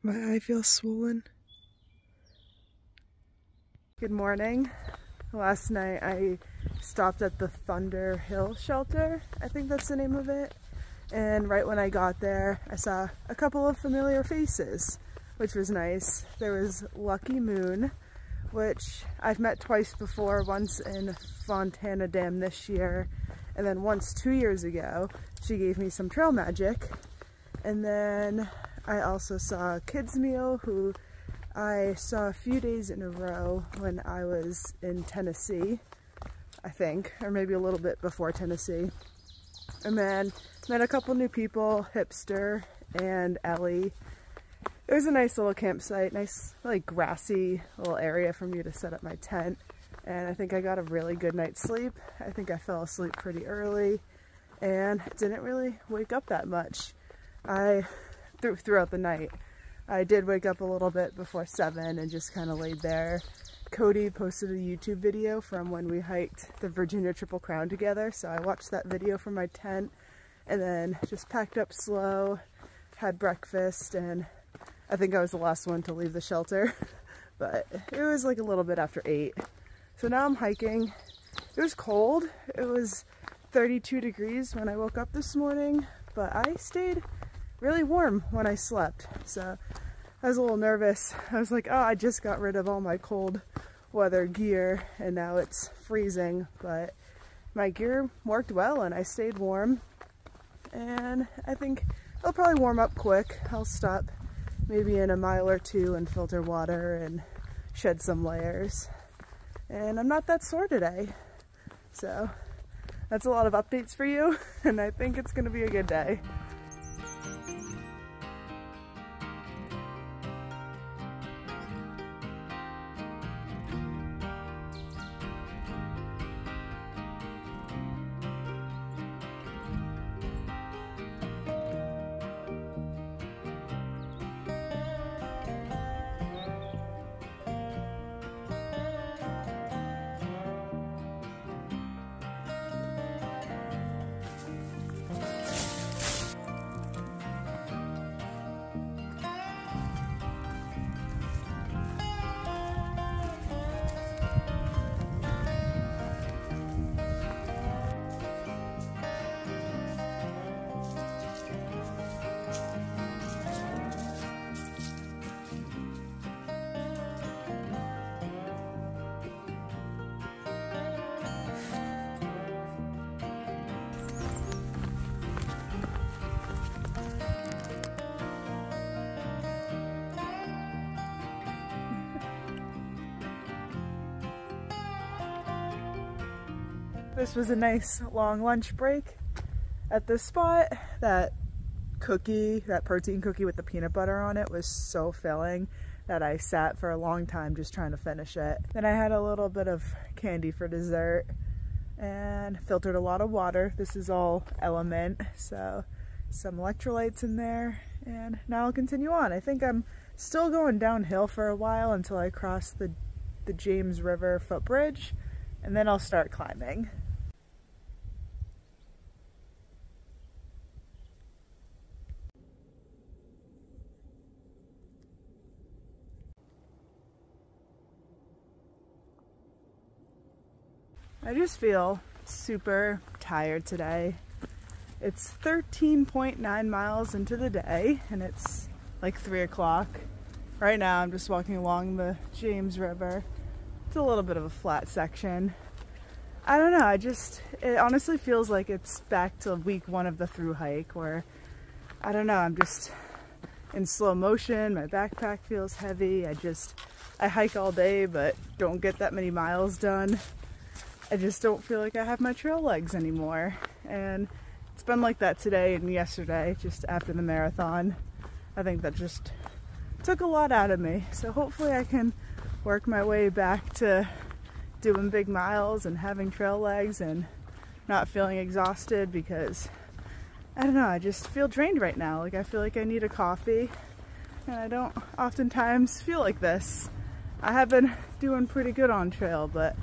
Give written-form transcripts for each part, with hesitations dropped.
My eye feels swollen. Good morning. Last night I stopped at the Thunder Hill shelter, I think that's the name of it. And right when I got there, I saw a couple of familiar faces, which was nice. There was Lucky Moon, which I've met twice before, once in Fontana Dam this year, and then once 2 years ago. She gave me some trail magic. And then I also saw Kids Meal, who I saw a few days in a row when I was in Tennessee, I think, or maybe a little bit before Tennessee. And then met a couple new people, Hipster and Ellie. It was a nice little campsite, nice like grassy little area for me to set up my tent. And I think I got a really good night's sleep. I think I fell asleep pretty early and didn't really wake up that much. Throughout the night. I did wake up a little bit before 7 and just kind of laid there. Cody posted a YouTube video from when we hiked the Virginia Triple Crown together, so I watched that video from my tent and then just packed up slow, had breakfast, and I think I was the last one to leave the shelter, but it was like a little bit after 8. So now I'm hiking. It was cold. It was 32 degrees when I woke up this morning, but I stayed really warm when I slept, so I was a little nervous. I was like, oh, I just got rid of all my cold weather gear and now it's freezing, but my gear worked well and I stayed warm, and I think I'll probably warm up quick. I'll stop maybe in a mile or two and filter water and shed some layers, and I'm not that sore today, so that's a lot of updates for you and I think it's gonna be a good day. This was a nice long lunch break at this spot. That cookie, that protein cookie with the peanut butter on it, was so filling that I sat for a long time just trying to finish it. Then I had a little bit of candy for dessert and filtered a lot of water. This is all Element, so some electrolytes in there, and now I'll continue on. I think I'm still going downhill for a while until I cross the James River footbridge, and then I'll start climbing. I just feel super tired today. It's 13.9 miles into the day and it's like 3 o'clock. Right now I'm just walking along the James River. It's a little bit of a flat section. I don't know, it honestly feels like it's back to week 1 of the thru-hike, where, I don't know, I'm just in slow motion, my backpack feels heavy, I hike all day but don't get that many miles done. I just don't feel like I have my trail legs anymore, and it's been like that today and yesterday, just after the marathon. I think that just took a lot out of me, so hopefully I can work my way back to doing big miles and having trail legs and not feeling exhausted, because I don't know, I just feel drained right now. Like, I feel like I need a coffee, and I don't oftentimes feel like this. I have been doing pretty good on trail, but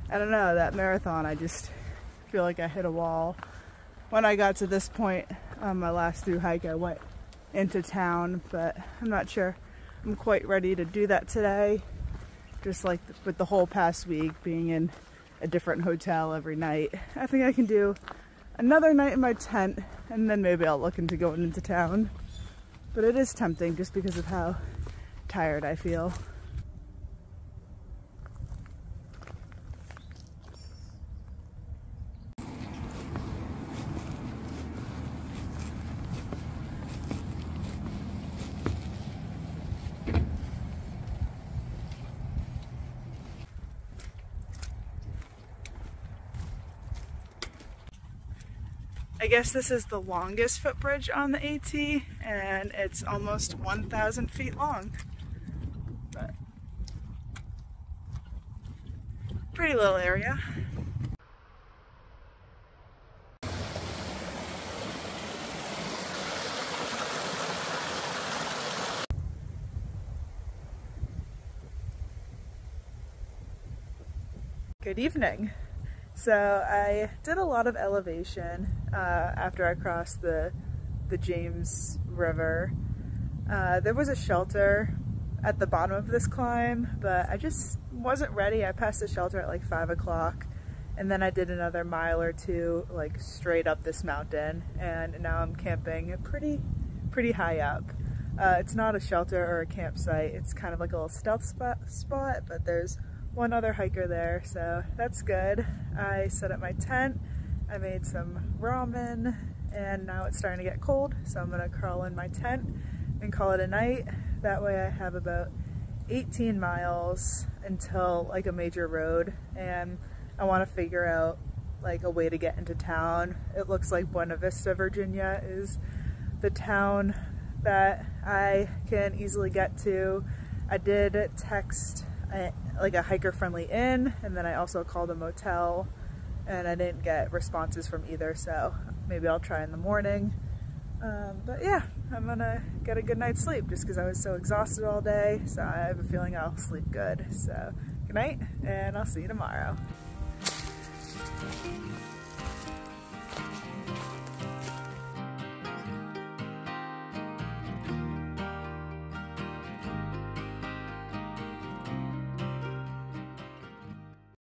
I don't know, that marathon, I just feel like I hit a wall. When I got to this point on my last thru-hike, I went into town, but I'm not sure I'm quite ready to do that today. Just like with the whole past week being in a different hotel every night. I think I can do another night in my tent, and then maybe I'll look into going into town. But it is tempting just because of how tired I feel. I guess this is the longest footbridge on the AT, and it's almost 1,000 feet long. But pretty little area. Good evening. So I did a lot of elevation after I crossed the James River. There was a shelter at the bottom of this climb, but I just wasn't ready. I passed the shelter at like 5 o'clock, and then I did another mile or two like straight up this mountain, and now I'm camping pretty high up. It's not a shelter or a campsite. It's kind of like a little stealth spot, but there's one other hiker there, so that's good. I set up my tent, I made some ramen, and now it's starting to get cold, so I'm gonna crawl in my tent and call it a night. That way I have about 18 miles until like a major road, and I want to figure out like a way to get into town. It looks like Buena Vista, Virginia is the town that I can easily get to. I did text like a hiker-friendly inn, and then I also called a motel, and I didn't get responses from either, so maybe I'll try in the morning. But yeah, I'm gonna get a good night's sleep just because I was so exhausted all day, so I have a feeling I'll sleep good. So good night, and I'll see you tomorrow.